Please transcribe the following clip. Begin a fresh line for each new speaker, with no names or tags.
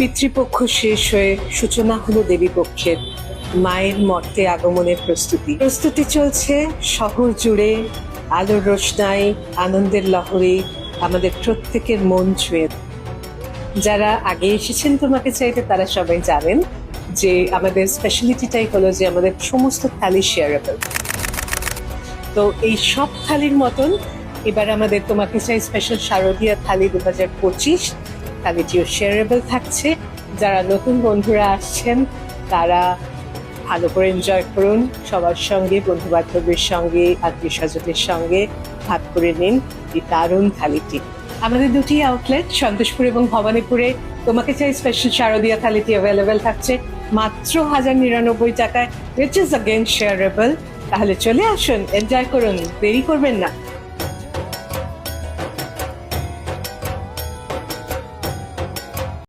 পিতৃপক্ষ শেষ হয়ে সূচনা হলো দেবী পক্ষের। মায়ের মর্তে আগমনের প্রস্তুতি চলছে শহর জুড়ে। আলোর রোশনাই, আনন্দের লহরী আমাদের প্রত্যেকের মন ছুঁয়ে। যারা আগে এসেছেন তোমাকে চাইতে তারা সবাই জানেন যে আমাদের স্পেশালিটিটাই হলো যে আমাদের সমস্ত থালি শেয়ারেবল। তো এই সব থালির মতন এবার আমাদের তোমাকে চাই স্পেশাল শারদীয়া থালি 2025 থালিটিও শেয়ারেবল থাকছে। যারা নতুন বন্ধুরা আসছেন তারা ভালো করে এনজয় করুন, সবার সঙ্গে, বন্ধু বান্ধবের সঙ্গে, আত্মীয় স্বজনের সঙ্গে ভাগ করে নিন এই দারুণ থালিটি। আমাদের দুটি আউটলেট সন্তোষপুর এবং ভবানীপুরে তোমাকে চাই স্পেশাল শারদীয়া থালিটি অ্যাভেলেবেল থাকছে মাত্র 1099 টাকায়, which is again shareable। তাহলে চলে আসুন, এনজয় করুন, দেরি করবেন না।